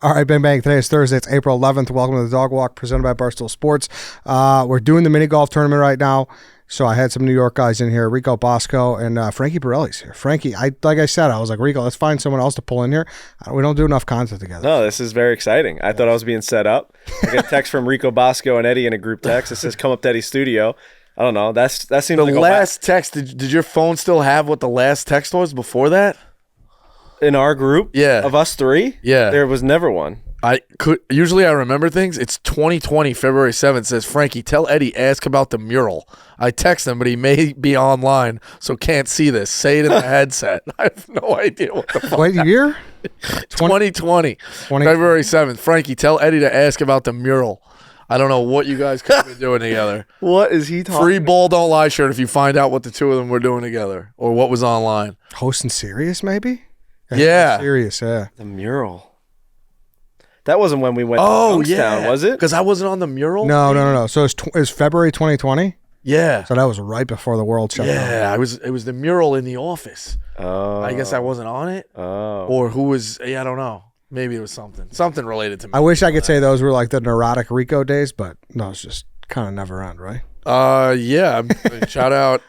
All right, Bang Bang. Today is Thursday. It's April 11th. Welcome to the Dog Walk presented by Barstool Sports. We're doing the mini golf tournament right now. So I had some New York guys in here, Rico Bosco and Frankie Borrelli's here. Frankie, like I said, I was like, Rico, let's find someone else to pull in here. We don't do enough content together. No, this is very exciting. I thought I was being set up. I got a text from Rico Bosco and Eddie in a group text. It says, come up to Eddie's studio. I don't know. That seems the like last text. Did your phone still have what the last text was before that? In our group of us three? Yeah. There was never one. Usually I remember things. It's 2020, February 7th. Says, Frankie, tell Eddie, ask about the mural. I text him, but he may be online, so can't see this. Say it in the headset. I have no idea what the fuck. What year? 2020, February 7th. Frankie, tell Eddie to ask about the mural. I don't know what you guys could have been doing together. What is he talking Free ball, don't lie shirt if you find out what the two of them were doing together or what was online. Hosting Sirius, maybe? Yeah. Sirius, yeah. The mural. That wasn't when we went to Youngstown, was it? Because I wasn't on the mural? No. So it was February 2020? Yeah. So that was right before the world shut down. Yeah, it was the mural in the office. Oh. I guess I wasn't on it. Oh. Or who was, I don't know. Maybe it was something related to me. I wish I could say those were like the neurotic Rico days, but no, it's just kind of never end, right? Yeah. Shout out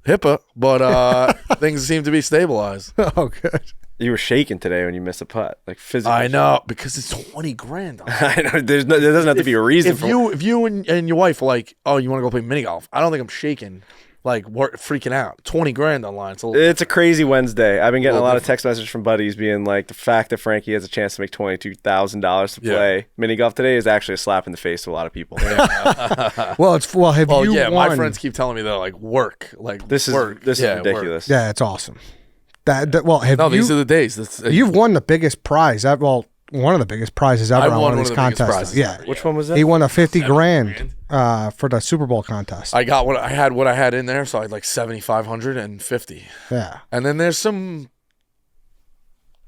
HIPAA, but things seem to be stabilized. Oh, good. You were shaking today when you missed a putt, like physically. I know, because it's $20,000. I know. There doesn't have to be a reason for it. If you and your wife are like, oh, you want to go play mini golf? I don't think I'm shaking, like freaking out. $20,000 online. It's a crazy Wednesday. I've been getting a lot of text messages from buddies being like, the fact that Frankie has a chance to make $22,000 to play mini golf today is actually a slap in the face to a lot of people. Have you won? My friends keep telling me they're like, work, like this is ridiculous. Work. Yeah, it's awesome. These are the days. You've won the biggest prize. One of the biggest prizes ever on one of these contests. Yeah. Which one was that? He won a $50,000 for the Super Bowl contest. I got what I had in there, so I had like 7,500 and 50. Yeah. And then there's some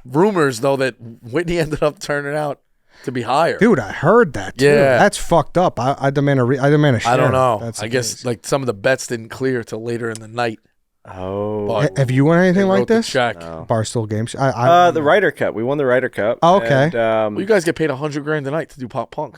rumors though that Whitney ended up turning out to be higher. Dude, I heard that too. Yeah. That's fucked up. I demand a share. I don't know. That's I guess like some of the bets didn't clear till later in the night. Oh, have you won anything like this? Check. No. Barstool games. The Ryder Cup. We won the Ryder Cup. Oh, okay. And, well, you guys get paid $100,000 a night to do pop punk.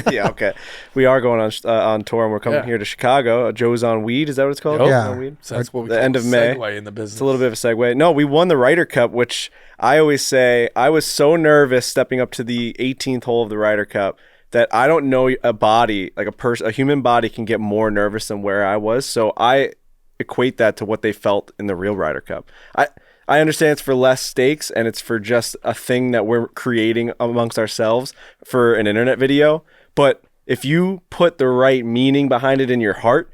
Yeah, okay. We are going on tour, and we're coming here to Chicago. Joe's on Weed. Is that what it's called? Yeah. On Weed? So that's what we the end of May. Segue in the business. It's a little bit of a segue. No, we won the Ryder Cup, which I always say I was so nervous stepping up to the 18th hole of the Ryder Cup that I don't know a body, like a human body, can get more nervous than where I was. So I equate that to what they felt in the real Ryder Cup. I understand it's for less stakes and it's for just a thing that we're creating amongst ourselves for an internet video. But if you put the right meaning behind it in your heart,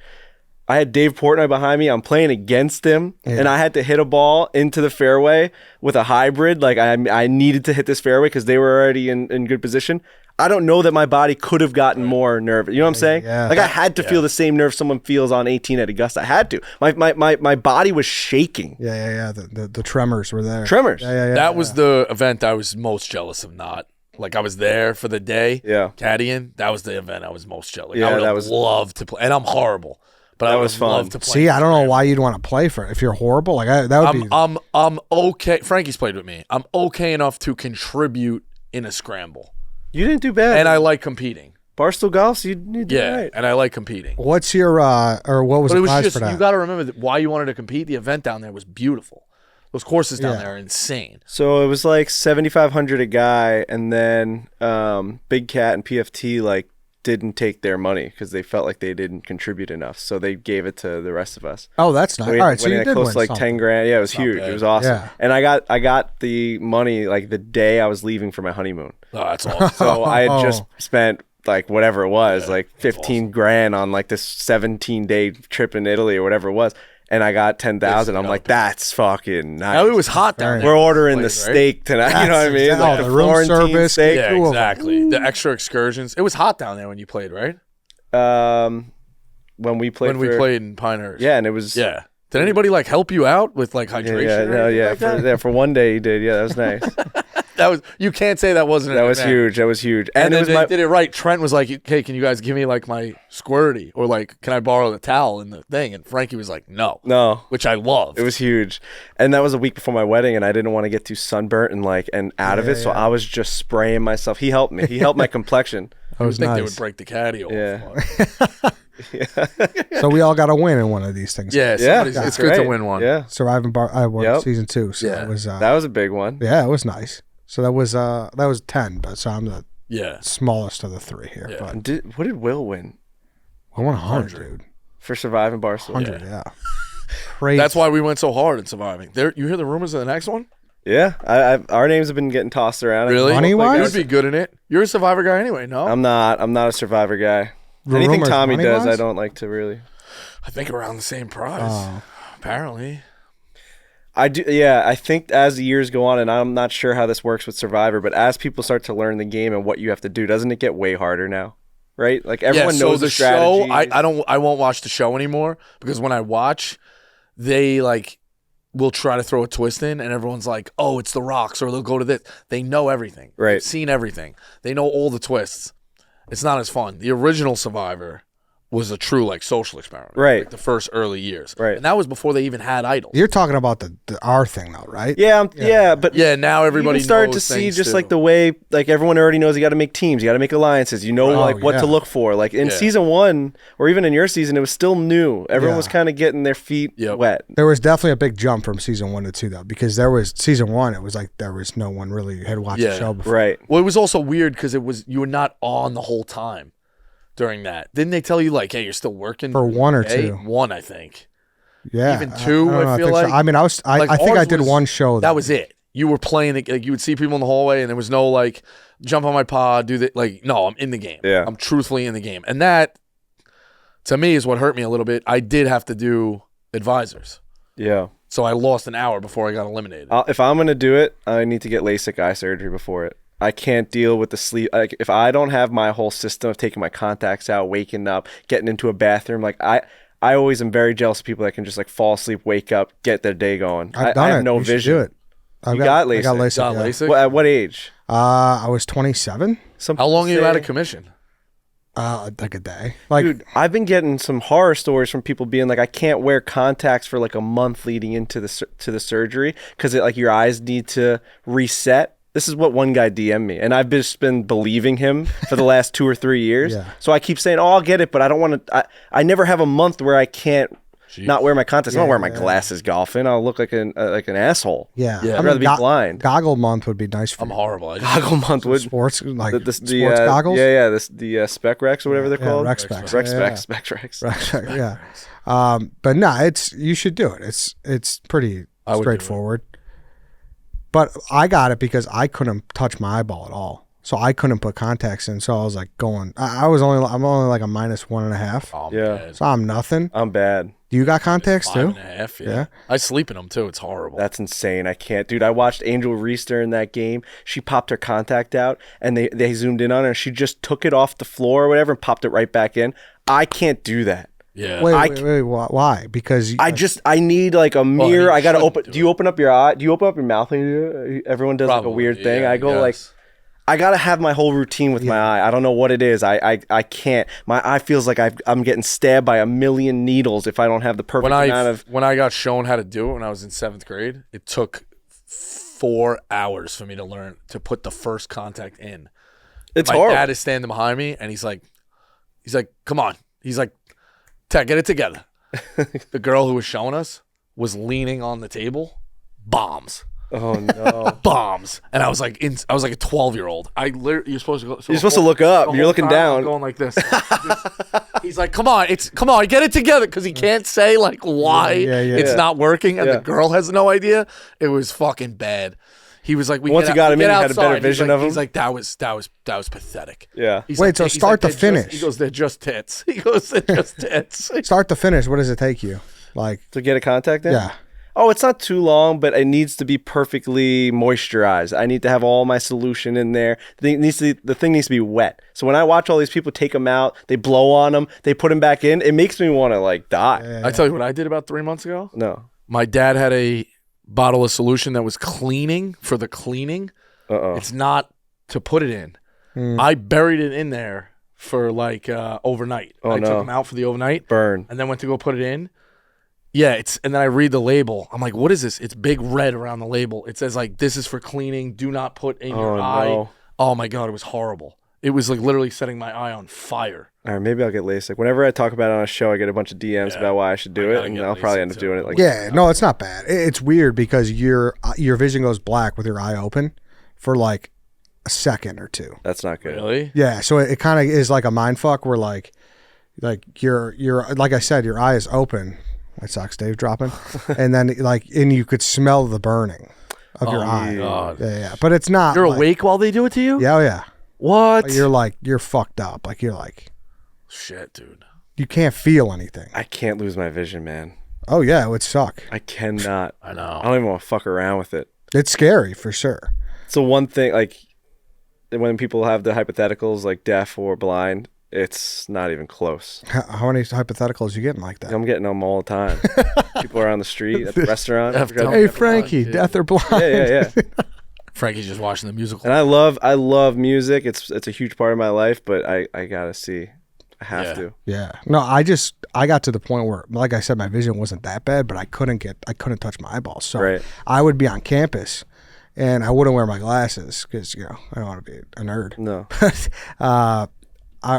I had Dave Portnoy behind me. I'm playing against him, and I had to hit a ball into the fairway with a hybrid. Like I needed to hit this fairway because they were already in good position. I don't know that my body could have gotten more nervous. You know what I'm saying? Yeah. Like I had to feel the same nerve someone feels on 18 at Augusta. I had to. My body was shaking. Yeah. The tremors were there. Tremors. Yeah. That was the event I was most jealous of not. Like I was there for the day. Yeah. Caddying. That was the event I was most jealous. Yeah, I would have loved to play. And I'm horrible. But I would have loved to play. See, I don't know why you'd want to play for it. If you're horrible, like that would be. I'm okay. Frankie's played with me. I'm okay enough to contribute in a scramble. You didn't do bad. And I like competing. Barstool Golf, you did right. And I like competing. What's your or what was the prize for that? You got to remember that why you wanted to compete. The event down there was beautiful. Those courses down there are insane. So it was like $7,500 a guy, and then Big Cat and PFT like didn't take their money because they felt like they didn't contribute enough, so they gave it to the rest of us. Oh, that's nice. All right, so you did close win to like something. $10,000. Yeah, it was huge. bad. It was awesome. Yeah. And I got the money like the day I was leaving for my honeymoon. Oh, that's awesome. So I had just spent like whatever it was, like 15 grand on like this 17-day trip in Italy or whatever it was. And I got 10,000. I'm like, that's fucking nice. Now, it was hot down there. We're ordering the steak tonight. You know what I mean? Like the room Florentine service. steak. Yeah, exactly. The extra excursions. It was hot down there when you played, right? When we played in Pinehurst. Yeah, and it was Did anybody like help you out with like hydration? For one day he did. Yeah, that was nice. You can't say that wasn't. That an was event. huge. That was huge. And it then was they did it right. Trent was like, "Hey, can you guys give me like my squirty, or like, can I borrow the towel in the thing?" And Frankie was like, "No, no, which I love." it was huge. And that was a week before my wedding, and I didn't want to get too sunburnt and out of it, so I was just spraying myself. He helped me. He helped my complexion. I would think nice. they would break the caddy off. Yeah. So we all got to win in one of these things. Yeah, it's good to great. win one. Yeah, Surviving Bar. I won Yep. season 2. So Yeah. it was. that was a big one. Yeah, it was nice. So that was 10, but so I'm the Yeah. smallest of the 3 here. Yeah. But What did Will win I won 100, dude. for surviving Barstool? 100, yeah. Crazy. That's why we went so hard in surviving. There, you hear the rumors of the next one? Yeah, our names have been getting tossed around. Really? Money-wise? You'd be good in it. You're a survivor guy anyway, no? I'm not a survivor guy. Anything Rumors Tommy does, money-wise? I don't like to really. I think around the same price. Oh. Apparently. I do, yeah. I think as the years go on, and I'm not sure how this works with Survivor, but as people start to learn the game and what you have to do, doesn't it get way harder now? Right? Like everyone knows the strategy. show. I won't watch the show anymore because when I watch, they like will try to throw a twist in, and everyone's like, "Oh, it's the Rocks," or they'll go to this. They know everything. Right. They've seen everything. They know all the twists. It's not as fun. The original Survivor was a true like social experiment. Right. Like the first early years. Right. And that was before they even had idols. You're talking about the our thing, though, right? Yeah, but Yeah, now everybody you started knows to see things just too. like the way like everyone already knows you got to make teams, you got to make alliances, you know, like what to look for. Like in season 1 or even in your season, it was still new. Everyone was kind of getting their feet wet. There was definitely a big jump from season 1 to 2, though, because there was season 1. It was like there was no one really had watched the show before. Right. Well, it was also weird because you were not on the whole time during that. Didn't they tell you like, hey, you're still working For 1 or day? 2. 1, I think. Yeah, Even 2, don't know, I feel think like. so. I mean, I Like, think I ours did was- one show. That was it. You were playing it. Like you would see people in the hallway, and there was no like, jump on my pod, do that. Like, no, I'm in the game. Yeah. I'm truthfully in the game, and that to me is what hurt me a little bit. I did have to do advisors, Yeah. so I lost an hour before I got eliminated. If I'm going to do it, I need to get LASIK eye surgery before it. I can't deal with the sleep. Like if I don't have my whole system of taking my contacts out, waking up, getting into a bathroom, like I always am very jealous of people that can just like fall asleep, wake up, get their day going. I've I done have it. no You should vision. do it. I got LASIK. I got LASIK. Got yeah. LASIK? At what age? I was 27. Some How long are people you out say- of commission? Like a day. Like, Dude, I've been getting some horror stories from people being like, I can't wear contacts for like a month leading into the surgery because like your eyes need to reset. This is what one guy DM'd me, and I've just been believing him for the last 2 or 3 years. Yeah. So I keep saying, "Oh, I'll get it," but I don't want to. I never have a month where I can't not wear my contacts. I don't wear my glasses golfing. I'll look like an asshole. yeah. Yeah. I'd rather be blind. Goggle month would be nice for I'm you. horrible. I just, Goggle month would. Sports, like sports the goggles? Yeah. The Spec Rex or whatever they're called. Rec Specs. Rec Yeah. Specs. Spec Rex. Yeah. But no, you should do it. It's pretty I would do it. straightforward. But I got it because I couldn't touch my eyeball at all. So I couldn't put contacts in. So I was like I'm only like a -1.5. oh, Yeah. man. So I'm nothing. I'm bad. Do you got contacts too? 5.5, Yeah. I sleep in them too. It's horrible. That's insane. I can't. Dude, I watched Angel Reese during that game. She popped her contact out and they zoomed in on her. She just took it off the floor or whatever and popped it right back in. I can't do that. yeah. Wait, why? Because I need like a mirror. I got to shouldn't open. do Do you open up your eye? Do you open up your mouth? Everyone does like a Probably, weird thing. yeah, I go yes. like, I got to have my whole routine with my eye. I don't know what it is. I can't. My eye feels like I'm getting stabbed by a million needles if I don't have the perfect amount of. When I got shown how to do it when I was in 7th grade, it took 4 hours for me to learn to put the first contact in. It's My horrible. dad is standing behind me, and he's like, come on. He's like, Ted, get it together. The girl who was showing us was leaning on the table, bombs. Oh no. Bombs, and I was like a 12-year-old. You're supposed to go. So You're supposed to look up. You're looking down. I'm going like this. He's like, come on, get it together, because he can't say like why it's not working, and the girl has no idea. It was fucking bad. He was like, Once you got him in, you had a better vision of him? He's like, that was pathetic. Yeah. He's Wait, like, so he's start like, to "They're finish." He goes, they're just tits. He goes, they're just tits. start to finish, what does it take you? Like, To get a contact in? yeah. Oh, it's not too long, but it needs to be perfectly moisturized. I need to have all my solution in there. The thing needs to be wet. So when I watch all these people take them out, they blow on them, they put them back in, it makes me want to like die. I tell you what I did about 3 months ago. No. My dad had a bottle of solution that was cleaning for the cleaning. It's not to put it in. I buried it in there for like overnight. I took them out for the overnight. Burn. And then went to go put it in. Yeah, and then I read the label. I'm like, what is this? It's big red around the label. It says like, this is for cleaning. Do not put in your eye. No. Oh my God, it was horrible. It was like literally setting my eye on fire. All right, maybe I'll get LASIK. Whenever I talk about it on a show, I get a bunch of DMs about why I should do it, and I'll probably end up doing it. Like, yeah, no, it's not bad. It's weird because your vision goes black with your eye open for like a second or two. That's not good. Really? Yeah, so it kind of is like a mind fuck where like you're like I said, your eye is open. White Sox Dave dropping, and then and you could smell the burning of your eye. God. Yeah, but it's not. You're like, awake while they do it to you? Yeah, oh yeah. What? You're fucked up. Like you're like, shit, dude. you can't feel anything. I can't lose my vision, man. Oh yeah, it would suck. I cannot. I know. I don't even want to fuck around with it. It's scary for sure. So one thing, like when people have the hypotheticals, like deaf or blind, it's not even close. How many hypotheticals you getting like that? I'm getting them all the time. People are on the street, at the restaurant. Hey Frankie, death or blind? Yeah. Frankie's just watching the musical. And I love music. It's a huge part of my life, but I gotta see. I have to. Yeah. No, I got to the point where, like I said, my vision wasn't that bad, but I couldn't touch my eyeballs. So I would be on campus and I wouldn't wear my glasses because, I don't want to be a nerd. No.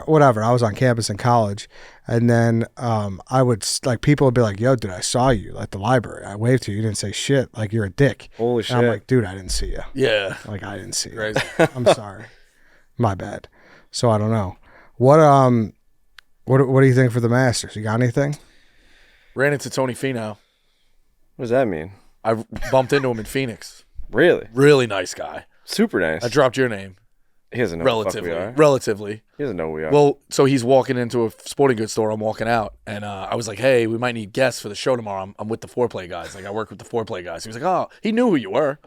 Whatever. I was on campus in college, and then I would people would be like, "Yo, dude, I saw you at the library. I waved to you. You didn't say shit. Like you're a dick." Holy and shit! I'm like, "Dude, I didn't see you. Yeah. Like I didn't see you. Crazy. I'm sorry. My bad." So I don't know. What do you think for the Masters? You got anything? Ran into Tony Finau. What does that mean? I bumped into him in Phoenix. Really? Really nice guy. Super nice. I dropped your name. He doesn't know who the fuck we are. Relatively. He doesn't know who we are. Well, so he's walking into a sporting goods store. I'm walking out, and I was like, "Hey, we might need guests for the show tomorrow. I'm with the Foreplay guys. Like, I work with the Foreplay guys." He was like, "Oh, he knew who you were.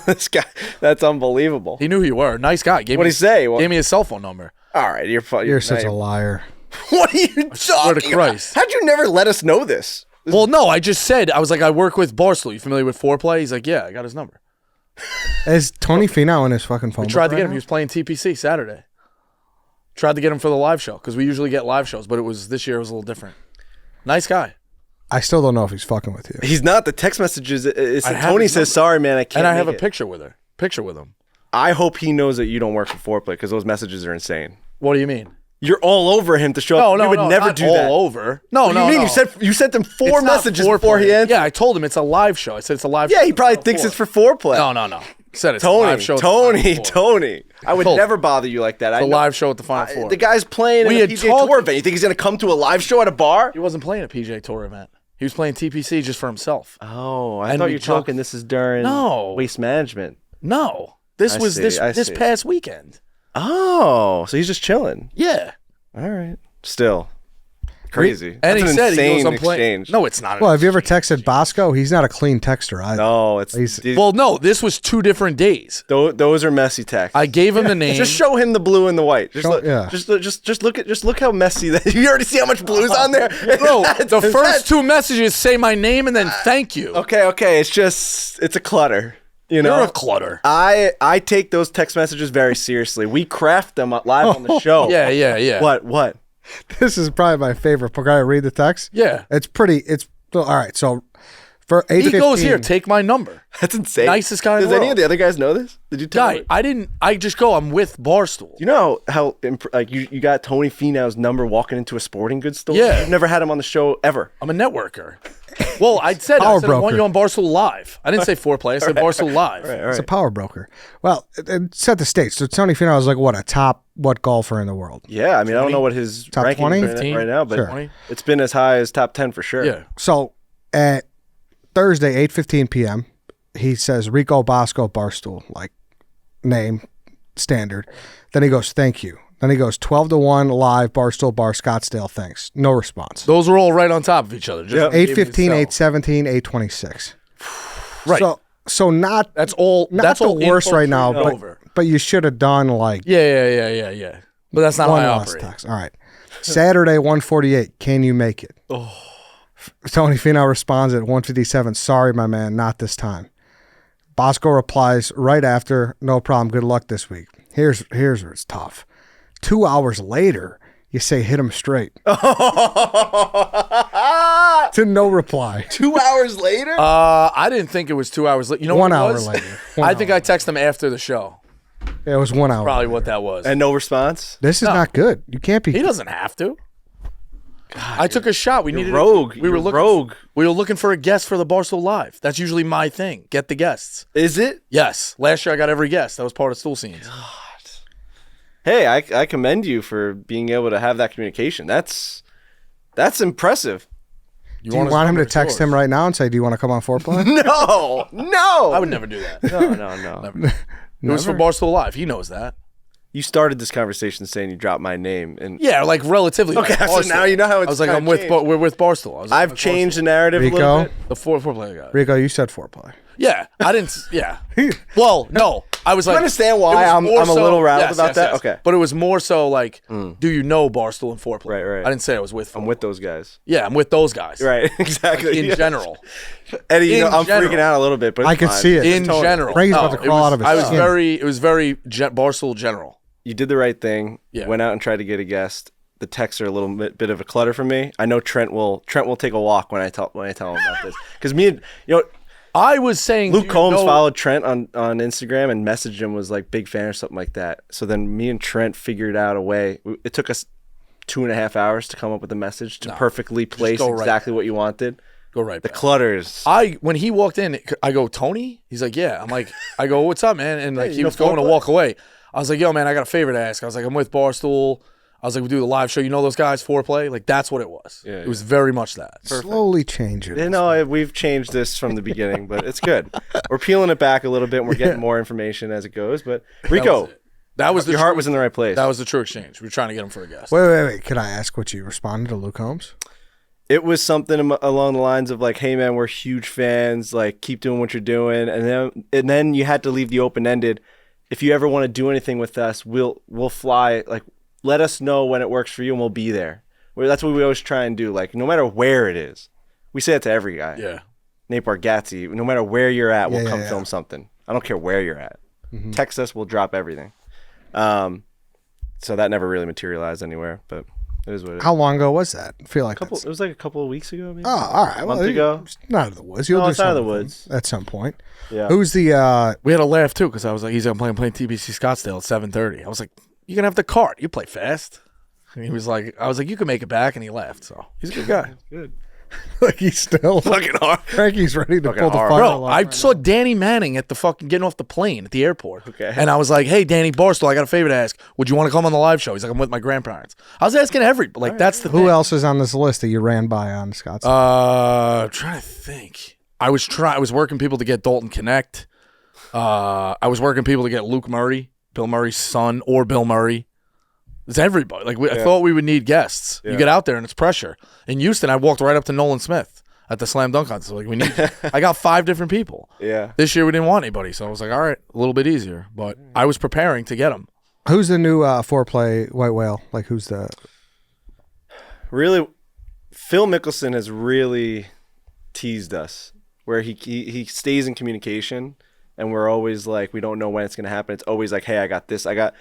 This guy, that's unbelievable. He knew who you were. Nice guy. What'd he say? Gave me his cell phone number. All right, you're such a liar. What are you talking about? How'd you never let us know this? Well, no, I just said, I was like, I work with Barstool. You familiar with Foreplay? He's like, yeah, I got his number. Is Tony Finau in his fucking phone? We tried to get him. He was playing TPC Saturday. Tried to get him for the live show because we usually get live shows, but this year it was a little different. Nice guy. I still don't know if he's fucking with you. He's not. The text messages. Tony says, "Sorry, man, I can't." And I have a picture with him. I hope he knows that you don't work for Foreplay because those messages are insane. What do you mean? You're all over him to show up. No, you would never do that. All over. No, what do you mean? You sent him four messages before he answered. Yeah, I told him it's a live show. I said it's a live show. Yeah, he probably thinks it's for Foreplay. No. He said it's a live show. Tony. I would never bother you like that. It's a live show at the Final Four. The guy's playing at a PGA Tour event. You think he's going to come to a live show at a bar? He wasn't playing a PGA Tour event. He was playing TPC just for himself. Oh, I thought you were talking this is during Waste Management. No. This was this past weekend. Oh, so he's just chilling. Yeah. All right. Still. Crazy. And he said, he goes, I'm playing. Exchange. No, it's not. Well, have you ever texted Bosco? He's not a clean texter either. No, well, no, this was 2 different days. Those are messy texts. I gave him the name. Just show him the blue and the white. Just look how messy that. You already see how much blue's on there, bro. The first 2 messages say my name and then thank you. Okay. It's a clutter. You're a clutter. I take those text messages very seriously. We craft them live on the show. Yeah. What? This is probably my favorite. Can I read the text? Yeah. It's all right. So for 8:15, he goes, here, take my number. That's insane. Nicest guy in the Does world. any of the other guys know this? Did you tell me? I didn't. I just go, I'm with Barstool. You know how you got Tony Finau's number walking into a sporting goods store? Yeah. You've never had him on the show ever. I'm a networker. Well, I said I want you on Barstool Live. I didn't say Foreplay. I said Barstool Live. Right. It's a power broker. Well, it set the stage. So Tony Finau is like a top golfer in the world? Yeah, I mean, 20? I don't know what his top ranking 20? is right now, but it's been as high as top 10 for sure. Yeah. So at Thursday, 8:15 p.m., he says Rico Bosco Barstool, like name standard. Then he goes, thank you. Then he goes 12-1 live Barstool Bar Scottsdale. Thanks. No response. Those are all right on top of each other. Just 8:15, 8:17, 8:26. Right. So not that's all. Not that's the all worst right now, but you should have done like yeah. But that's not how I operate. Text. All right. Saturday 1:48. Can you make it? Tony Finau responds at 1:57. Sorry, my man, not this time. Bosco replies right after, no problem, good luck this week. Here's where it's tough. 2 hours later, you say hit him straight. To no reply. 2 hours later? I didn't think it was 2 hours later. You know 1 what it hour was? later. I think I texted him after the show. It was 1 hour. Probably later. what that was. And no response? This is not good. You can't be. He doesn't have to. I took a shot. We needed rogue. We were looking. Rogue. We were looking for a guest for the Barstool Live. That's usually my thing. Get the guests. Is it? Yes. Last year I got every guest. That was part of Stool Scenes. Hey, I commend you for being able to have that communication. That's impressive. Do you want him to text him right now and say, do you want to come on Foreplay? No. I would never do that. No. Never. It was for Barstool Live. He knows that. You started this conversation saying you dropped my name, and Yeah, like relatively. Okay, like so Barstool. now you know how it's I was like, kinda we're with Barstool. I was like, I've with changed the Barstool. narrative a little Rico? bit. The Foreplay guy. Rico, you said Foreplay. Yeah, I didn't. Yeah. Well, no, I was like. understand why it was I'm more a little rattled about that? Okay. But it was more so like, do you know Barstool and Foreplay? Right. I didn't say I was with. I'm with those guys. Yeah, I'm with those guys. Right, exactly. Like, in Yeah. general. Eddie, in I'm general. freaking out a little bit, but I it's can fine. see it. In Totally. general, Frankie's about to crawl out of his I was skin. it was very Barstool general. You did the right thing. Yeah. Went out and tried to get a guest. The texts are a little bit of a clutter for me. I know Trent will take a walk when I tell him about this, because me and I was saying Luke do you Combs know- followed Trent on Instagram and messaged him, was like big fan or something like that. So then me and Trent figured out a way. It took us 2.5 hours to come up with a message to perfectly place go right exactly what you wanted. Go right The back. clutters. When he walked in, I go, Tony? He's like, yeah. I'm like, I go, what's up, man? And like he you know was going to Foreplay? walk away. I was like, yo, man, I got a favor to ask. I was like, I'm with Barstool. I was like, we do the live show. You know those guys, Foreplay? Like, that's what it was. Yeah, it was very much that. Slowly change it. You know, we've changed this from the beginning, but it's good. We're peeling it back a little bit, and we're getting more information as it goes. But Rico, That was the your heart was in the right place. That was the true exchange. We were trying to get him for a guest. Wait. Can I ask what you responded to Luke Holmes? It was something along the lines of like, "Hey man, we're huge fans. Like, keep doing what you're doing." And then you had to leave the open ended. If you ever want to do anything with us, we'll fly. Like, let us know when it works for you, and we'll be there. That's what we always try and do. Like, no matter where it is, we say it to every guy. Yeah. Nate Bargatze, no matter where you're at, we'll Yeah, come yeah. film something. I don't care where you're at. Text us, we'll drop everything. So that never really materialized anywhere, but it is what it is. How long ago was that? I feel like It was like a couple of weeks ago, maybe. Oh, all right. A month ago. It's not out of the woods. You'll No, do it's not out of the something woods. at some point. Yeah. Who's the We had a laugh, too, because I was like, he's playing TBC Scottsdale at 7:30. I was like, you're going to have the cart. You play fast. And he was like, I was like, you can make it back. And he laughed. So he's a good guy. Good. like he's still Fucking hard. Frankie's ready to Fucking pull the hard. fire Bro, alarm. I saw Danny Manning at the fucking getting off the plane at the airport. Okay. And I was like, hey, Danny Barstool, I got a favor to ask. Would you want to come on the live show? He's like, I'm with my grandparents. I was asking everybody. Like, that's the Who thing. else is on this list that you ran by on Scott's? I'm trying to think. I was working people to get Dalton Connect. I was working people to get Luke Murray, Bill Murray's son, or Bill Murray. It's everybody. Like, I thought we would need guests. You get out there and it's pressure. In Houston, I walked right up to Nolan Smith at the slam dunk contest. Like, we need. I got 5 different people. Yeah. This year we didn't want anybody, so I was like, all right, a little bit easier. But I was preparing to get them. Who's the new Foreplay White Whale? Like, who's the? Really, Phil Mickelson has really teased us, where he stays in communication, and we're always like, we don't know when it's gonna happen. It's always like, hey, I got this, I got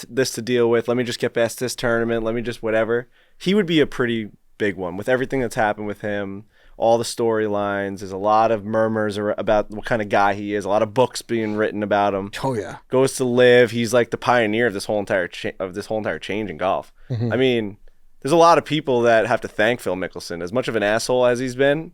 this to deal with. Let me just get past this tournament. Let me just whatever. He would be a pretty big one with everything that's happened with him. All the storylines. There's a lot of murmurs about what kind of guy he is. A lot of books being written about him. Oh yeah. Goes to live. He's like the pioneer of this whole entire change in golf. I mean, there's a lot of people that have to thank Phil Mickelson. As much of an asshole as he's been,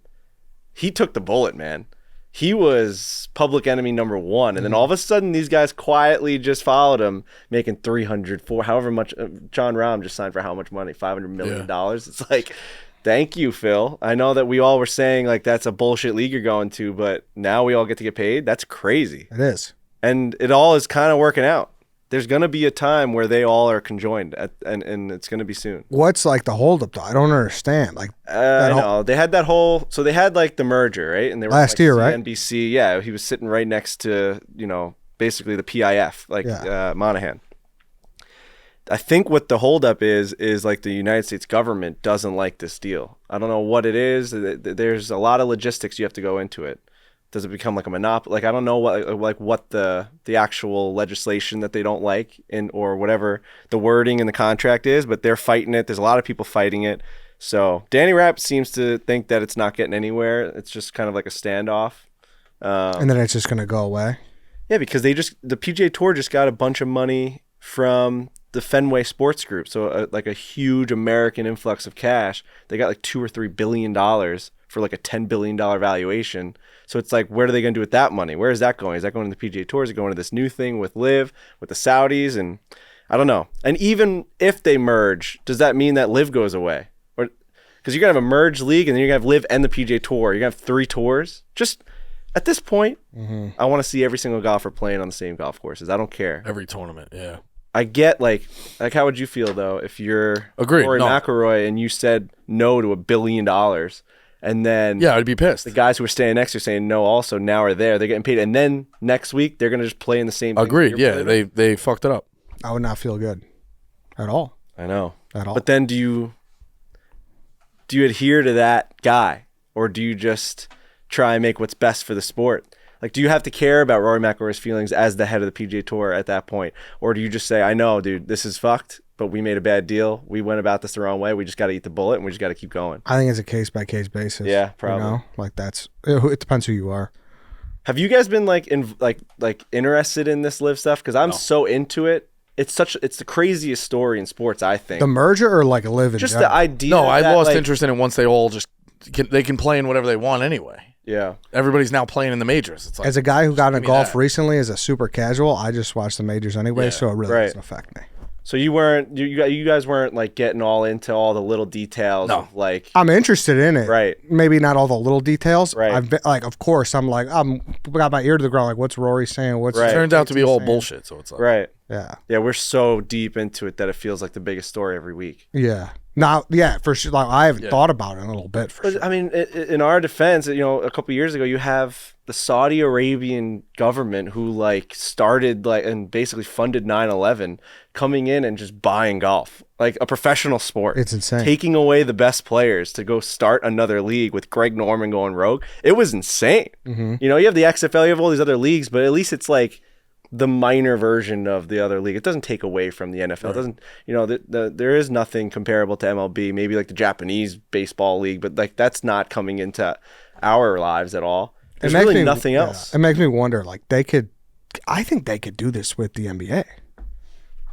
he took the bullet, man. He was public enemy number 1, and then all of a sudden, these guys quietly just followed him, making 300, 400, however much. John Rahm just signed for how much money? $500 million. It's like, thank you, Phil. I know that we all were saying like that's a bullshit league you're going to, but now we all get to get paid. That's crazy, It is. and it all is kind of working out. There's gonna be a time where they all are conjoined, and it's gonna be soon. What's like the holdup though? I don't understand. Like I know they had that whole. So they had like the merger, right? And they were Last like year, right? NBC, yeah. He was sitting right next to basically the PIF, like Monahan. I think what the holdup is like the United States government doesn't like this deal. I don't know what it is. There's a lot of logistics you have to go into it, Does it become like a monopoly? Like, I don't know what the actual legislation that they don't like or whatever the wording in the contract is, but they're fighting it. There's a lot of people fighting it. So Danny Rapp seems to think that it's not getting anywhere. It's just kind of like a standoff. And then it's just going to go away. Yeah, because the PGA Tour just got a bunch of money from the Fenway Sports Group. So like a huge American influx of cash. They got like $2 or $3 billion for like a $10 billion valuation. So it's like, where are they going to do with that money? Where is that going? Is that going to the PGA Tour? Is it going to this new thing with LIV, with the Saudis? And I don't know. And even if they merge, does that mean that LIV goes away? Or because you're going to have a merged league and then you're going to have LIV and the PGA Tour. You're going to have 3 tours. Just at this point, I want to see every single golfer playing on the same golf courses. I don't care. Every tournament, yeah. I get like how would you feel though if you're Agreed, Rory no. McIlroy and you said no to $1 billion? And then Yeah, I'd be pissed. the guys who were standing next to you saying no also now are there. They're getting paid. And then next week, they're going to just play in the same thing. Agreed, yeah. They fucked it up. I would not feel good at all. I know. At all. But then do you adhere to that guy? Or do you just try and make what's best for the sport? Like, do you have to care about Rory McIlroy's feelings as the head of the PGA Tour at that point? Or do you just say, I know, dude, this is fucked, but we made a bad deal. We went about this the wrong way. We just got to eat the bullet and we just got to keep going. I think it's a case-by-case basis. Yeah, probably. You know? Like, it depends who you are. Have you guys been like interested in this LIV stuff? Because I'm so into it. It's the craziest story in sports, I think. The merger or like a live in Just general? the idea. No, I that, lost like, interest in it once they all they can play in whatever they want anyway. Yeah. Everybody's now playing in the majors. It's like, As a guy who got into give me golf that. recently as a super casual, I just watch the majors anyway, Yeah, so it really right. doesn't affect me. So you guys weren't like getting all into all the little details No. of like I'm interested in it. Right. Maybe not all the little details. Right. I've been, like, of course, I'm like, got my ear to the ground. Like, what's Rory saying? What's Right. turns out to be all saying? bullshit. So it's like, right. Yeah. Yeah, we're so deep into it that it feels like the biggest story every week. Yeah. Now, yeah, for sure. Like, I haven't thought about it in a little bit. For But sure. I mean, in our defense, a couple years ago, you have the Saudi Arabian government who like started like and basically funded 9/11 coming in and just buying golf like a professional sport. It's insane. Taking away the best players to go start another league with Greg Norman going rogue. It was insane. Mm-hmm. You have the XFL, you have all these other leagues, but at least it's like the minor version of the other league. It doesn't take away from the NFL. It doesn't, there is nothing comparable to MLB, maybe like the Japanese baseball league, but like that's not coming into our lives at all. There's really nothing else. It makes me wonder, like, I think they could do this with the NBA.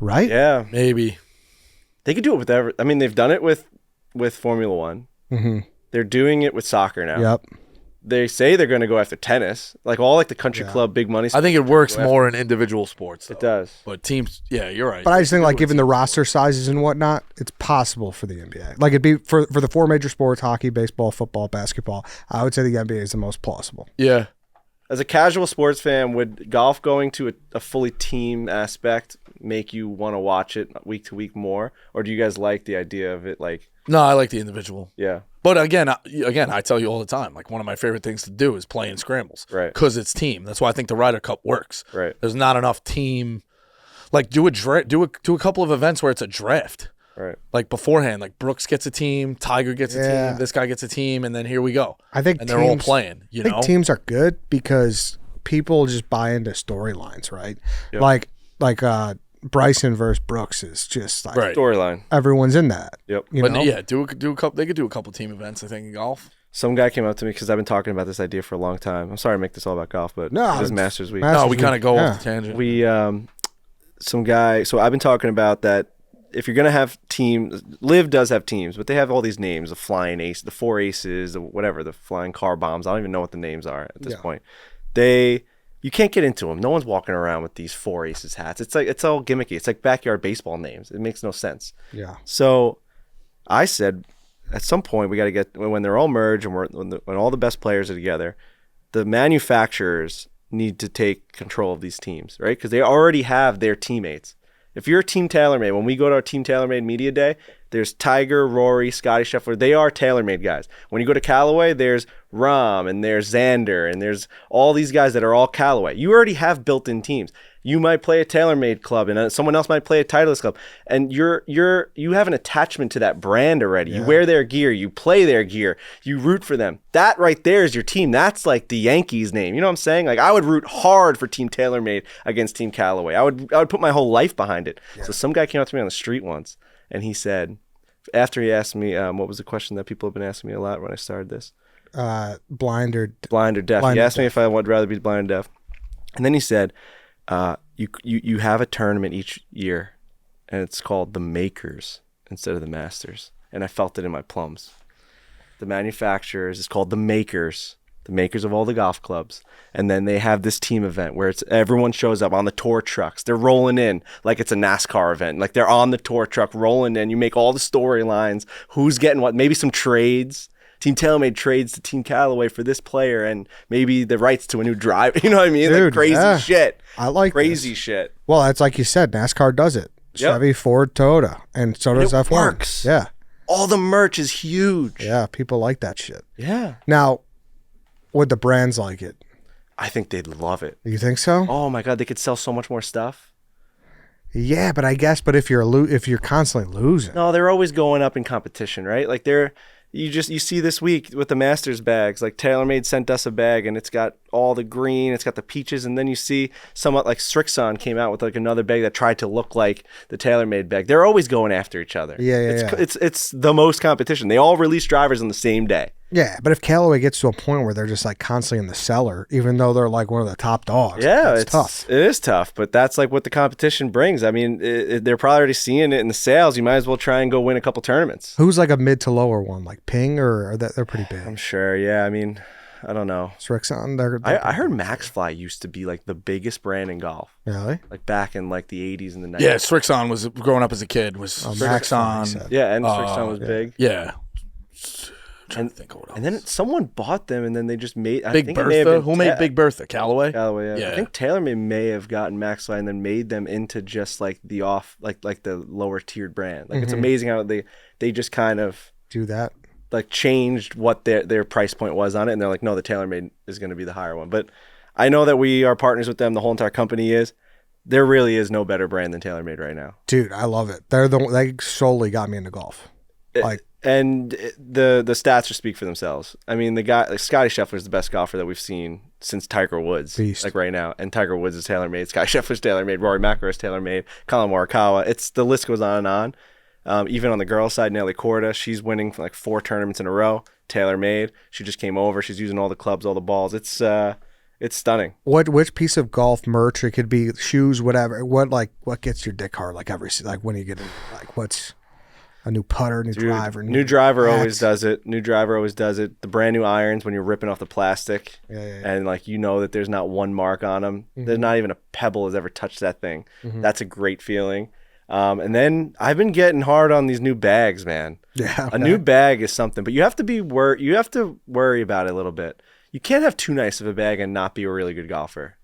Right? Yeah. maybe. They could do it with I mean, they've done it with Formula One. Mm-hmm. They're doing it with soccer now. Yep. They say they're going to go after tennis, like all like the country club big money. I think it works more in individual sports. Though. It does. But teams, yeah, you're right. But I just think, like, given the roster sizes and whatnot, it's possible for the NBA. Like, it'd be for the 4 major sports: hockey, baseball, football, basketball. I would say the NBA is the most plausible. Yeah. As a casual sports fan, would golf going to a fully team aspect make you want to watch it week to week more, or do you guys like the idea of it? Like, No, I like the individual. yeah, But again, I tell you all the time, like one of my favorite things to do is play in scrambles. Right. Because it's team. That's why I think the Ryder Cup works. right. There's not enough team. Like do a couple of events where it's a draft. Right. Like beforehand, like Brooks gets a team, Tiger gets a Yeah. team, this guy gets a team, and then here we go. I think And they're all playing, I think teams are good because people just buy into storylines, right? Yep. Like Bryson versus Brooks is just like Right. Storyline. everyone's in that. Yep. You But know? yeah, do a couple. They could do a couple team events, I think, in golf. Some guy came up to me because I've been talking about this idea for a long time. I'm sorry to make this all about golf, but No, it is it's Masters Week. Masters No, we Week, kind of go yeah. off the tangent. We some guy. So I've been talking about that. If you're gonna have teams, LIV does have teams, but they have all these names: the Flying Ace, the 4 Aces, the whatever, the Flying Car Bombs. I don't even know what the names are at this point. You can't get into them. No one's walking around with these 4 Aces hats. It's all gimmicky. It's like backyard baseball names. It makes no sense. Yeah. So I said, at some point we got to get when they're all merged and when all the best players are together, the manufacturers need to take control of these teams, right? Because they already have their teammates. If you're a Team TaylorMade, when we go to our Team TaylorMade Media Day, there's Tiger, Rory, Scotty Scheffler. They are TaylorMade guys. When you go to Callaway, there's Rahm and there's Xander and there's all these guys that are all Callaway. You already have built-in teams. You might play a TaylorMade club, and someone else might play a Titleist club, and you have an attachment to that brand already. You wear their gear, you play their gear, you root for them. That right there is your team. That's like the Yankees name. You know what I'm saying? Like I would root hard for Team TaylorMade against Team Callaway. I would put my whole life behind it. Yeah. So some guy came up to me on the street once, and he said, after he asked me, what was the question that people have been asking me a lot when I started this? Blind or deaf. He asked me if I would rather be blind or deaf, and then he said, you have a tournament each year, and it's called the Makers instead of the Masters, and I felt it in my plums. The manufacturers is called the Makers of all the golf clubs, and then they have this team event where everyone shows up on the tour trucks. They're rolling in like it's a NASCAR event, like they're on the tour truck rolling in. You make all the storylines, who's getting what, maybe some trades. Team TaylorMade trades to Team Callaway for this player and maybe the rights to a new driver. You know what I mean? Dude, like crazy shit. I like crazy this. Shit. Well, it's like you said, NASCAR does it. Chevy, Ford, Toyota, and so does F1. Works. Yeah. All the merch is huge. Yeah, people like that shit. Yeah. Now, would the brands like it? I think they'd love it. You think so? Oh my God, they could sell so much more stuff. Yeah, but I guess, if you're constantly losing. No, they're always going up in competition, right? Like you see this week with the Masters bags, like TaylorMade sent us a bag and it's got all the green, it's got the peaches, and then you see somewhat like Strixon came out with like another bag that tried to look like the TaylorMade bag. They're always going after each other. Yeah. It's the most competition. They all release drivers on the same day. Yeah, but if Callaway gets to a point where they're just like constantly in the cellar, even though they're like one of the top dogs, it's tough. It is tough, but that's like what the competition brings. I mean, they're probably already seeing it in the sales. You might as well try and go win a couple tournaments. Who's like a mid to lower one, like Ping, or they're pretty big? I'm sure. Yeah, I mean, I don't know. Strixon, I heard MaxFly used to be like the biggest brand in golf. Really? Like back in like the 80s and the 90s. Yeah, Strixon was growing up as a kid. Was Strixon? Yeah, and Strixon was big. Yeah. And then someone bought them, and then they just made Big Bertha. Who made Big Bertha? Callaway. Callaway. Yeah. I think TaylorMade may have gotten MaxFly and then made them into just like the like the lower tiered brand. Like it's amazing how they just kind of do that. Like changed what their price point was on it, and they're like, no, the TaylorMade is going to be the higher one. But I know that we are partners with them. The whole entire company is. There really is no better brand than TaylorMade right now. Dude, I love it. They solely got me into golf. And the stats just speak for themselves. I mean, the guy, like Scotty Scheffler is the best golfer that we've seen since Tiger Woods. Beast. Like right now. And Tiger Woods is TaylorMade. Scotty Scheffler's TaylorMade. Rory McIlroy is TaylorMade. Colin Morikawa. The list goes on and on. Even on the girls' side, Nelly Korda, she's winning like 4 tournaments in a row. TaylorMade. She just came over. She's using all the clubs, all the balls. It's stunning. Which piece of golf merch? It could be shoes, whatever. What gets your dick hard? Like when you get in, like what's a new putter, new driver. New driver always does it. New driver always does it. The brand new irons when you're ripping off the plastic. Yeah. And like you know that there's not one mark on them. There's not even a pebble has ever touched that thing. That's a great feeling. And then I've been getting hard on these new bags, man. Yeah. A new bag is something, but you have to worry about it a little bit. You can't have too nice of a bag and not be a really good golfer.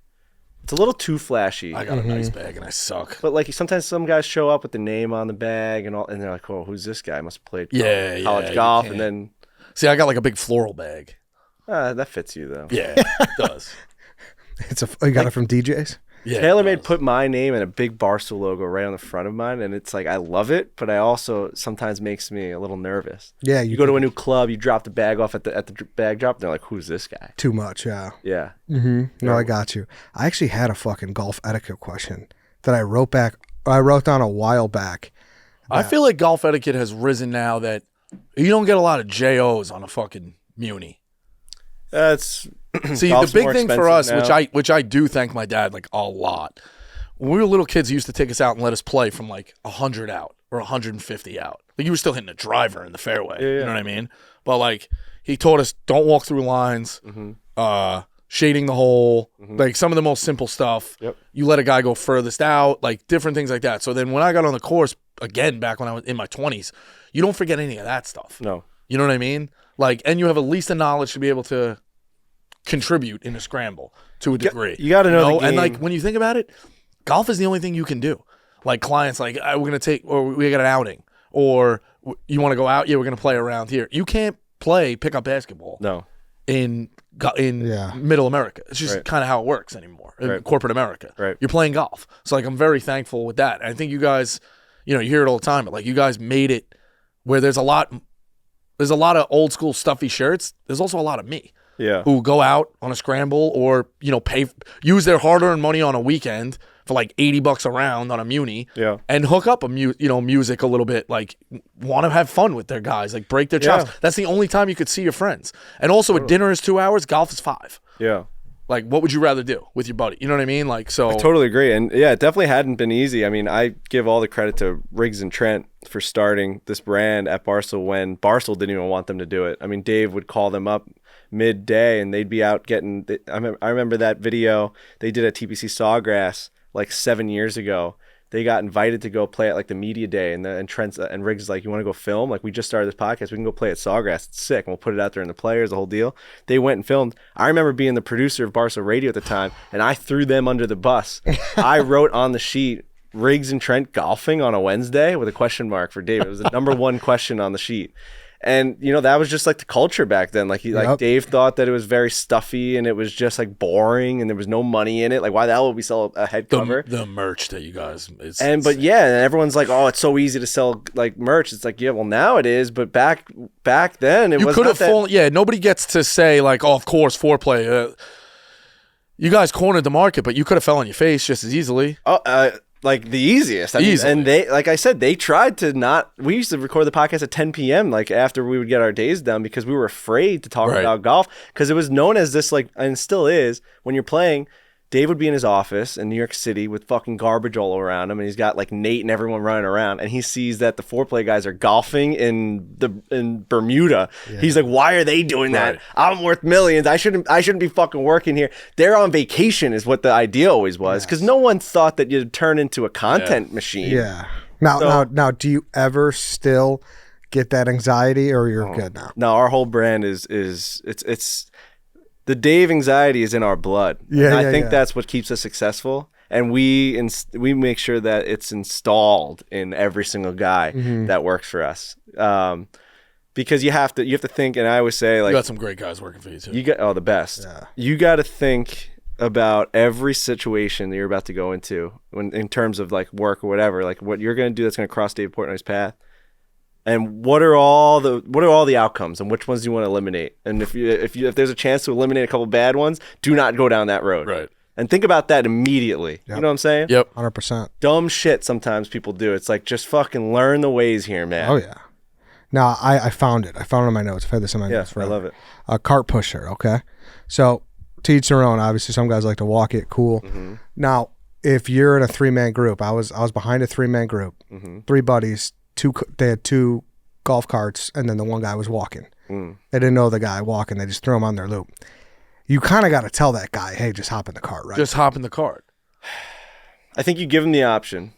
It's a little too flashy. I got a nice bag and I suck. But like sometimes some guys show up with the name on the bag and all, and they're like, "Oh, who's this guy? I must have played college golf." And then see, I got like a big floral bag. That fits you though. Yeah, it does. You got it from DJ's? Yeah, TaylorMade put my name and a big Barstool logo right on the front of mine, and it's like I love it, but I also sometimes makes me a little nervous. Yeah, you go to a new club, you drop the bag off at the bag drop, and they're like, "Who's this guy?" Too much, yeah. Yeah. No, I got you. I actually had a fucking golf etiquette question that I wrote down a while back. I feel like golf etiquette has risen now that you don't get a lot of JOs on a fucking Muni. That's see the big thing for us, now. which I do thank my dad like a lot. When we were little kids, he used to take us out and let us play from like 100 out or 150 out. Like you were still hitting a driver in the fairway. Yeah. You know what I mean? But like he taught us don't walk through lines, shading the hole, like some of the most simple stuff. Yep. You let a guy go furthest out, like different things like that. So then when I got on the course again back when I was in my 20s, you don't forget any of that stuff. No. You know what I mean? Like, and you have at least the knowledge to be able to contribute in a scramble to a degree. You got to know the game. And like when you think about it, golf is the only thing you can do. Like clients, like we're gonna take, or we got an outing, or you want to go out? Yeah, we're gonna play around here. You can't pick up basketball. No. middle America. It's just kind of how it works anymore in corporate America. Right. You're playing golf. So like I'm very thankful with that. And I think you guys, you hear it all the time, but like you guys made it where there's a lot of old school stuffy shirts. There's also a lot of me. Yeah. Who go out on a scramble or, use their hard-earned money on a weekend for like $80 a round on a muni and hook up music a little bit, like want to have fun with their guys, like break their chops. That's the only time you could see your friends. And also a dinner is 2 hours, golf is 5. Yeah. Like, what would you rather do with your buddy? You know what I mean? Like, so I totally agree. And yeah, it definitely hadn't been easy. I mean, I give all the credit to Riggs and Trent for starting this brand at Barstool when Barstool didn't even want them to do it. I mean, Dave would call them up midday and they'd be out getting, I remember that video they did at TPC Sawgrass like 7 years ago. They got invited to go play at like the media day, and Trent and Riggs is like, "You want to go film? Like, we just started this podcast. We can go play at Sawgrass. It's sick, and we'll put it out there in the players, the whole deal." They went and filmed. I remember being the producer of Barstool Radio at the time, and I threw them under the bus. I wrote on the sheet, "Riggs and Trent golfing on a Wednesday?" with a question mark for Dave. It was the number one question on the sheet. And, that was just like the culture back then. Like Dave thought that it was very stuffy and it was just like boring and there was no money in it. Like, why the hell would we sell a head cover? The merch that you guys, and everyone's like, oh, it's so easy to sell like merch. It's like, yeah, well now it is, but back then it was not that. Yeah, nobody gets to say like, oh, of course, Foreplay. You guys cornered the market, but you could have fell on your face just as easily. Like the easiest. I mean, and they, like I said, they tried to not. We used to record the podcast at 10 p.m. like after we would get our days done because we were afraid to talk about golf because it was known as this, like, and still is, when you're playing. Dave would be in his office in New York City with fucking garbage all around him, and he's got like Nate and everyone running around, and he sees that the Foreplay guys are golfing in Bermuda. Yeah. He's like, "Why are they doing that? I'm worth millions. I shouldn't be fucking working here." They're on vacation, is what the idea always was, because no one thought that you'd turn into a content machine. Yeah. Now, do you ever still get that anxiety, or you're good now? No, our whole brand is it's. The Dave anxiety is in our blood. Yeah, and I think that's what keeps us successful. And we make sure that it's installed in every single guy that works for us. Because you have to think, and I always say, like, you got some great guys working for you too. You got the best. Yeah. You got to think about every situation that you're about to go into in terms of like work or whatever, like what you're going to do that's going to cross Dave Portnoy's path. And what are all the outcomes, and which ones do you want to eliminate? And if there's a chance to eliminate a couple bad ones, do not go down that road. Right. And think about that immediately. Yep. You know what I'm saying? Yep. 100%. Dumb shit sometimes people do. It's like, just fucking learn the ways here, man. Oh yeah. Now I found it. I found it in my notes. I've had this in my notes forever. I love it. A cart pusher. Okay. So to each their own. Obviously, some guys like to walk it. Cool. Mm-hmm. Now, if you're in a 3-man group, I was behind a 3-man group. Mm-hmm. 3 buddies. They had 2 golf carts, and then the one guy was walking. They didn't know the guy walking. They just threw him on their loop. You kind of got to tell that guy, hey, just hop in the cart, right? Just hop in the cart. I think you give him the option.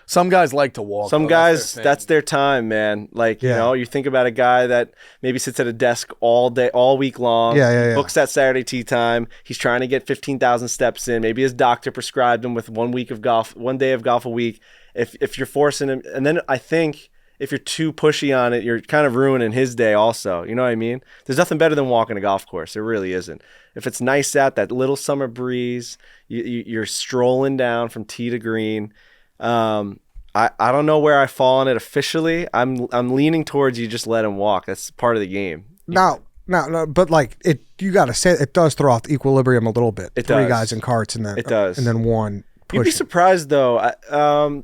Some guys like to walk. Some guys, that's their time, man. Like, you think about a guy that maybe sits at a desk all day, all week long. Books that Saturday tee time. He's trying to get 15,000 steps in. Maybe his doctor prescribed him with 1 day of golf a week. If you're forcing him, and then I think if you're too pushy on it, you're kind of ruining his day also. You know what I mean? There's nothing better than walking a golf course. There really isn't. If it's nice out, that little summer breeze, you're strolling down from tee to green. I don't know where I fall on it officially. I'm leaning towards you just let him walk. That's part of the game. No, but like you got to say it does throw off the equilibrium a little bit. It 3 does. guys in carts, and then it does, and then one. You'd be surprised though.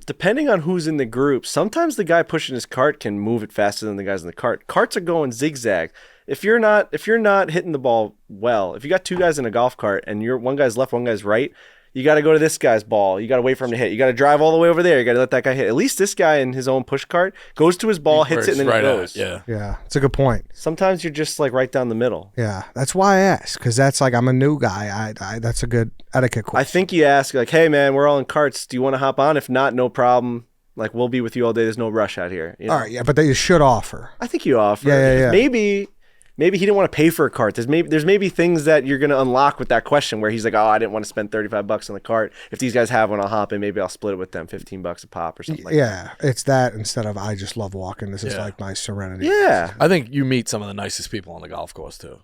Depending on who's in the group, sometimes the guy pushing his cart can move it faster than the guys in the cart. Carts are going zigzag. If you're not hitting the ball well, if you got 2 guys in a golf cart and one guy's left, one guy's right, you got to go to this guy's ball. You got to wait for him to hit. You got to drive all the way over there. You got to let that guy hit. At least this guy in his own push cart goes to his ball, hits it, and then he goes. Yeah, it's a good point. Sometimes you're just like right down the middle. Yeah, that's why I asked, because that's like, I'm a new guy. I that's a good etiquette question. I think you ask like, hey man, we're all in carts. Do you want to hop on? If not, no problem. Like, we'll be with you all day. There's no rush out here. You know? All right, yeah, but that you should offer. I think you offer. Yeah. Maybe he didn't want to pay for a cart. There's maybe things that you're going to unlock with that question where he's like, oh, I didn't want to spend $35 on the cart. If these guys have one, I'll hop in. Maybe I'll split it with them, $15 a pop or something like that. Yeah, it's that instead of I just love walking. This is like my serenity. Yeah. I think you meet some of the nicest people on the golf course too.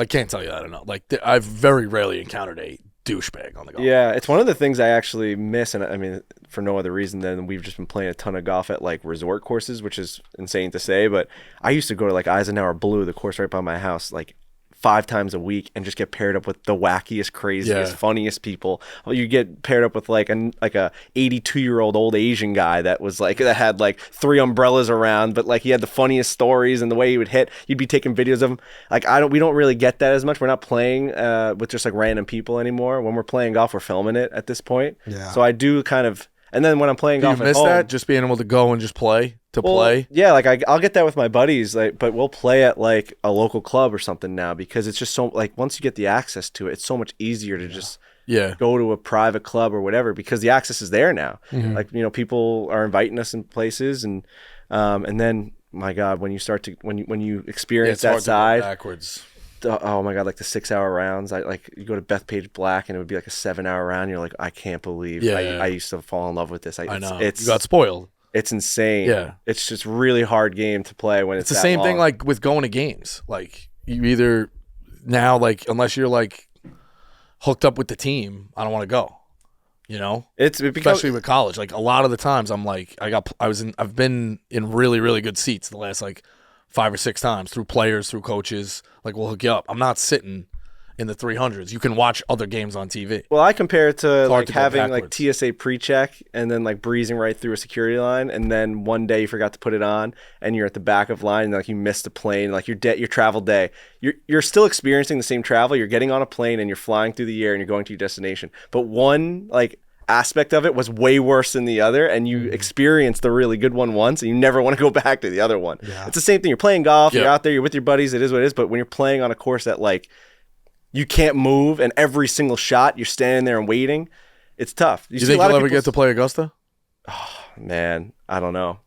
I can't tell you that enough. Like I've very rarely encountered a douchebag on the golf. Yeah, it's one of the things I actually miss, and I mean, for no other reason than we've just been playing a ton of golf at like resort courses, which is insane to say, but I used to go to like Eisenhower Blue, the course right by my house, like 5 times a week, and just get paired up with the wackiest, craziest, funniest people. You get paired up with like a 82-year-old old Asian guy that had like 3 umbrellas around, but like he had the funniest stories and the way he would hit. You'd be taking videos of him. Like we don't really get that as much. We're not playing with just like random people anymore. When we're playing golf, we're filming it at this point. Yeah. So I do kind of. And then when I'm playing golf you at miss home, that? Just being able to go and just play play? Yeah, like I'll get that with my buddies, like, but we'll play at like a local club or something now because it's just so like once you get the access to it, it's so much easier to just go to a private club or whatever because the access is there now. Mm-hmm. Like, you know, people are inviting us in places and then my God, when you start to when you experience that side backwards. Oh my God, like the 6-hour rounds. You go to Bethpage Black and it would be like a 7-hour round. You're like, I can't believe I used to fall in love with this. I know. You got spoiled. It's insane. Yeah. It's just really hard game to play when it's the that same long. thing like with going to games. Like you either now, like unless you're like hooked up with the team, I don't want to go. You know? Especially with college. Like a lot of the times I'm like I've been in really, really good seats the last like 5 or 6 times through players, through coaches. Like we'll hook you up. I'm not sitting in the 300s. You can watch other games on TV. Well, I compare it to like to go having like backwards. TSA pre-check and then like breezing right through a security line, and then one day you forgot to put it on, and you're at the back of line, and like you missed a plane, like your travel day. You're still experiencing the same travel. You're getting on a plane and you're flying through the air and you're going to your destination. But one like aspect of it was way worse than the other, and you experienced the really good one once and you never want to go back to the other one. Yeah. It's the same thing. You're playing golf, you're out there, you're with your buddies, it is what it is. But when you're playing on a course that like you can't move and every single shot you're standing there and waiting, it's tough. You think you'll ever get to play Augusta? Oh, man, I don't know.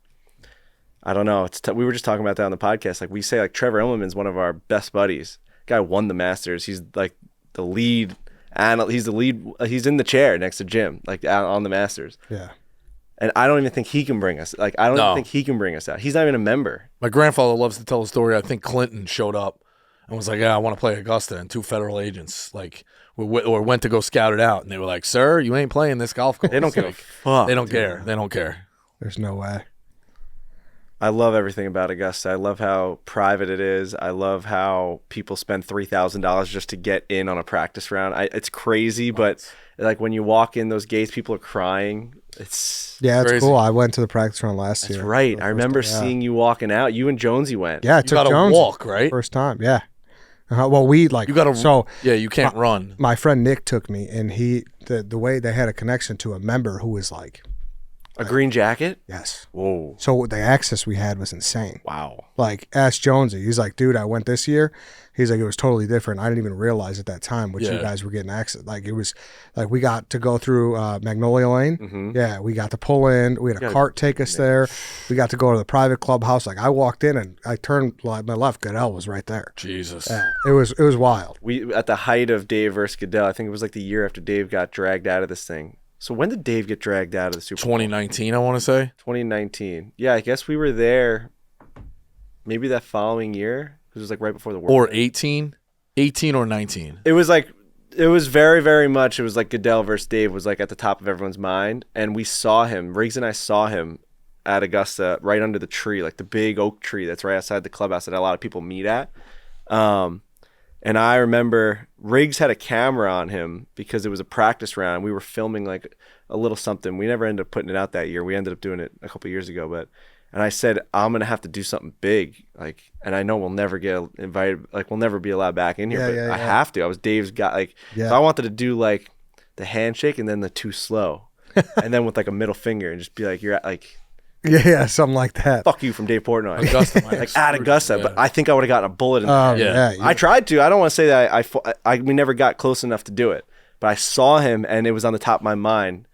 It's we were just talking about that on the podcast. Like we say, like Trevor Immelman's one of our best buddies. Guy won the Masters. He's like the lead. And he's in the chair next to Jim, like on the Masters. Yeah. And I don't even think he can bring us. Like I don't even think he can bring us out. He's not even a member. My grandfather loves to tell a story. I think Clinton showed up and was like, "Yeah, I want to play Augusta," and 2 federal agents like went to go scout it out, and they were like, "Sir, you ain't playing this golf course." They don't give a fuck. They don't care. They don't care. There's no way. I love everything about Augusta. I love how private it is. I love how people spend $3,000 just to get in on a practice round. It's crazy, but like when you walk in those gates, people are crying. It's It's cool. I went to the practice round last year. That's right. I remember seeing you walking out. You and Jonesy went. Yeah, I You took gotta Jones walk, right? first time. Yeah. Well, we like You gotta. so Yeah, you can't run. my friend Nick took me, and the way they had a connection to a member who was like, A green jacket? yes. Whoa. So the access we had was insane. Wow. Like, ask Jonesy. He's like, dude, I went this year. He's like, it was totally different. I didn't even realize at that time what you guys were getting access. Like, it was like we got to go through Magnolia Lane. Mm-hmm. Yeah, we got to pull in. We had a cart take us there. We got to go to the private clubhouse. Like, I walked in and I turned my left. Goodell was right there. Jesus. Yeah, it was wild. We at the height of Dave versus Goodell, I think it was like the year after Dave got dragged out of this thing. So when did Dave get dragged out of the Super Bowl? 2019, I want to say. 2019. Yeah, I guess we were there maybe that following year. It was like right before the World Or Cup. 18 or 19. It was very, very much, it was like Goodell versus Dave was like at the top of everyone's mind. And we saw him, Riggs and I saw him at Augusta right under the tree, like the big oak tree that's right outside the clubhouse that a lot of people meet at. And I remember Riggs had a camera on him because it was a practice round. We were filming like a little something. We never ended up putting it out that year. We ended up doing it a couple of years ago. And I said, I'm going to have to do something big. Like, and I know we'll never get invited. Like, we'll never be allowed back in here. I have to. I was Dave's guy. Like, so I wanted to do like the handshake and then the too slow. And then with like a middle finger and just be like, you're at like. Yeah, something like that. Fuck you from Dave Portnoy. Augusta, like at Augusta, but I think I would have gotten a bullet in the head. Yeah. I tried to. I don't want to say that we never got close enough to do it, but I saw him and it was on the top of my mind.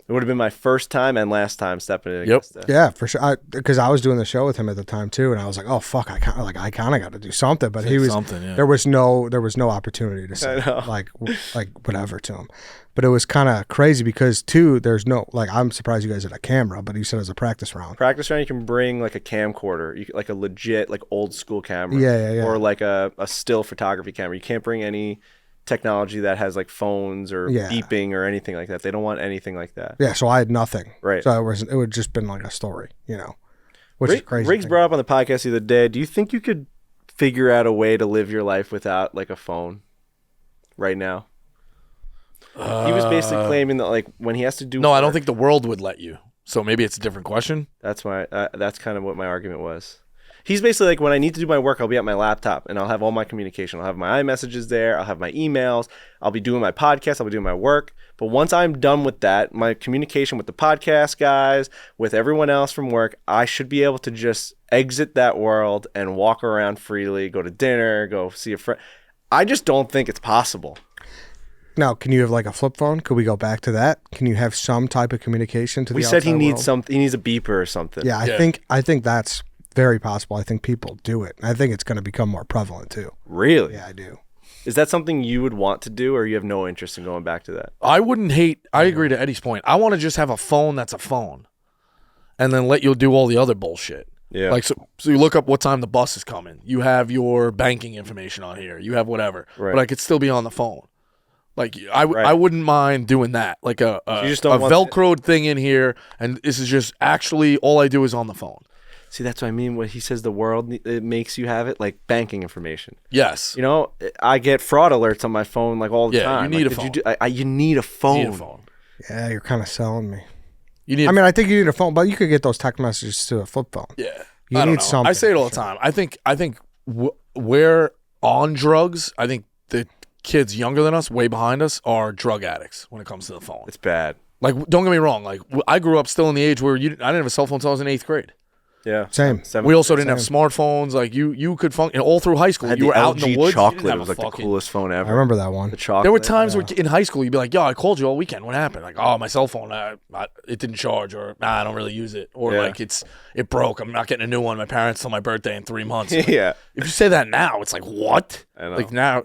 It would have been my first time and last time stepping in Augusta. Yeah, for sure. Because I was doing the show with him at the time too, and I was like, "Oh fuck, I kind of got to do something." But he was something, yeah. there was no opportunity to say I know. like whatever to him. but it was kind of crazy because two, there's no like I'm surprised you guys had a camera, but you said it was a practice round. Practice round, you can bring like a camcorder, like a legit like old school camera, Yeah. or like a still photography camera. You can't bring any technology that has like phones or beeping or anything like that. They don't want anything like that. Yeah, so I had nothing. Right. So it would just been like a story, which is crazy. Riggs brought up on the podcast the other day, do you think you could figure out a way to live your life without like a phone right now? He was basically claiming that like when he has to do No, I don't work- think the world would let you. So maybe it's a different question. That's kind of what my argument was. He's basically like, when I need to do my work, I'll be at my laptop and I'll have all my communication. I'll have my iMessages there. I'll have my emails. I'll be doing my podcast. I'll be doing my work. But once I'm done with that, my communication with the podcast guys, with everyone else from work, I should be able to just exit that world and walk around freely, go to dinner, go see a friend. I just don't think it's possible. Now, can you have like a flip phone? Could we go back to that? Can you have some type of communication to the We said he outside needs world? something. He needs a beeper or something. Yeah, I think that's very possible. I think people do it. I think it's going to become more prevalent too. Really? Yeah, I do. Is that something you would want to do, or you have no interest in going back to that? I wouldn't hate. I agree to Eddie's point. I want to just have a phone that's a phone, and then let you do all the other bullshit. Yeah. Like so you look up what time the bus is coming. You have your banking information on here. You have whatever. Right. But I could still be on the phone. Like I wouldn't mind doing that. Like a you just don't want Velcroed thing in here, and this is just actually all I do is on the phone. See, that's what I mean when he says the world it makes you have it, like banking information. Yes. You know, I get fraud alerts on my phone like all the time. You need like, a phone. You need a phone. You need a phone. Yeah, you're kind of selling me. You need. I mean, I think you need a phone, but you could get those text messages to a flip phone. Yeah. You I don't need know. something. I say it all the time. I think we're on drugs. I think the kids younger than us, way behind us, are drug addicts when it comes to the phone. It's bad. Like, don't get me wrong. Like, I grew up still in the age where I didn't have a cell phone until I was in 8th grade. Yeah. Same. We also didn't have smartphones. Like, you could function all through high school. I had You the were out LG in the woods. You chocolate. didn't have It was a like the fucking- coolest phone ever. I remember that one. The chocolate. There were times where in high school you'd be like, "Yo, I called you all weekend. What happened?" Like, "Oh, my cell phone, it didn't charge," or "Nah, I don't really use it," or like it broke. I'm not getting a new one. My parents till my birthday in 3 months. Yeah. If you say that now, it's like what? I know. Like now,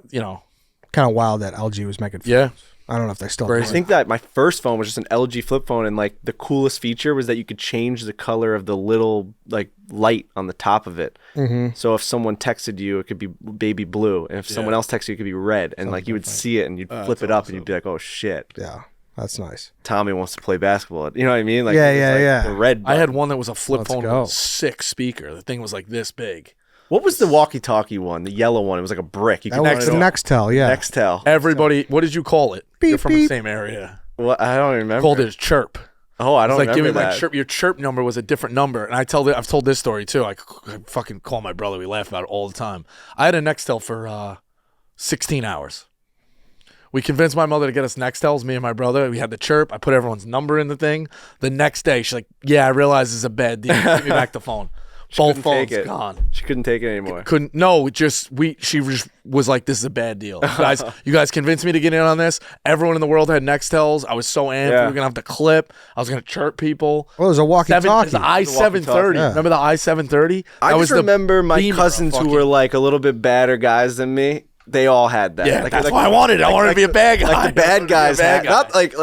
Kind of wild that LG was making phones. Yeah. I don't know if they still Crazy. I think that my first phone was just an LG flip phone, and like the coolest feature was that you could change the color of the little like light on the top of it. Mm-hmm. So if someone texted you, it could be baby blue, and if someone else texted you, it could be red, and like you would see it, and you'd flip it up, and you'd be like, "Oh shit, Yeah, that's nice. Tommy wants to play basketball." You know what I mean? Like Yeah, it's like yeah. The red. I had button. one that was a flip Let's phone go. with a 6 speaker. The thing was like this big. What was the walkie-talkie one? The yellow one. It was like a brick. You That could was the Nextel, yeah. Nextel. Everybody, what did you call it? You're Beep, from beep. the same area. Well, I don't remember. Called it a chirp. Oh, I don't It's like remember give me my that. chirp. Your chirp number was a different number, and I've told this story too. I fucking call my brother. We laugh about it all the time. I had a Nextel for 16 hours. We convinced my mother to get us Nextels, me and my brother. We had the chirp. I put everyone's number in the thing. The next day, she's like, "Yeah, I realize this is a bad deal. Give me back the phone." Both couldn't phones take it. gone. She couldn't take it anymore. Couldn't. No, she just was like, "This is a bad deal." You guys convinced me to get in on this. Everyone in the world had Nextels. I was so amped. Yeah. We were gonna have the clip. I was gonna chirp people. Well, it was a It walkie-talkie. was the i730. Yeah. Remember the i730? I That just was the remember my beamer cousins who fucking- were like a little bit badder guys than me. They all had that. Yeah, that's what I wanted. I wanted to be a bad guy. Like the bad guys had. Not like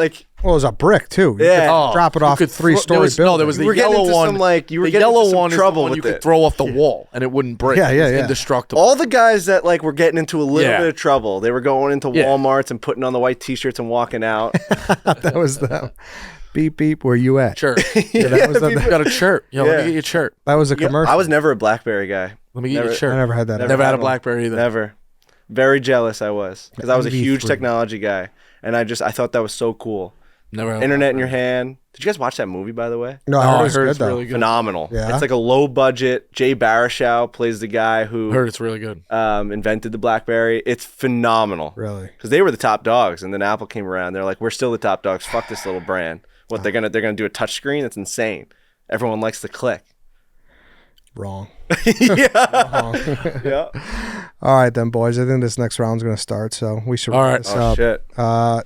Well, it was a brick, too. You Yeah. could drop it You off could throw- 3-story there was- building. No, there was the You were getting yellow into one. some, like, you were the getting yellow into some one is the trouble one with you could it. throw off the wall and it wouldn't break. Yeah, yeah, It was yeah. indestructible. all the guys that like were getting into a little Yeah. bit of trouble. They were going into Yeah. Walmarts and putting on the white t-shirts and walking out. That was them. Beep, beep, where you at? Chirp. Yeah, that was You got a chirp. Yo, let Yeah. me get you a chirp. that was a commercial. I was never a BlackBerry guy. Let me get you a Never- chirp. I never had that. Never had a one. BlackBerry either. Never. Very jealous I was because I was a huge MV3. technology guy, and I thought that was so cool. Never had a Internet in your hand. Did you guys watch that movie, by the way? No, Oh, I heard, I it was heard good, it's though. really good. Phenomenal. Yeah? It's like a low budget. Jay Baruchel plays the guy who Heard it's really good. invented the BlackBerry. It's phenomenal. Really? Because they were the top dogs, and then Apple came around. They're like, we're still the top dogs. Fuck this little brand. What they're gonna do a touch screen? That's insane. Everyone likes to click. Wrong. Yeah. All right, then, boys. I think this next round's going to start, so we should All wrap right. this Oh up. shit. All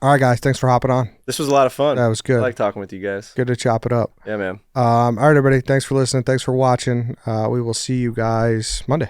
right, guys. Thanks for hopping on. This was a lot of fun. That was good. I like talking with you guys. Good to chop it up. Yeah, man. All right, everybody. Thanks for listening. Thanks for watching. We will see you guys Monday.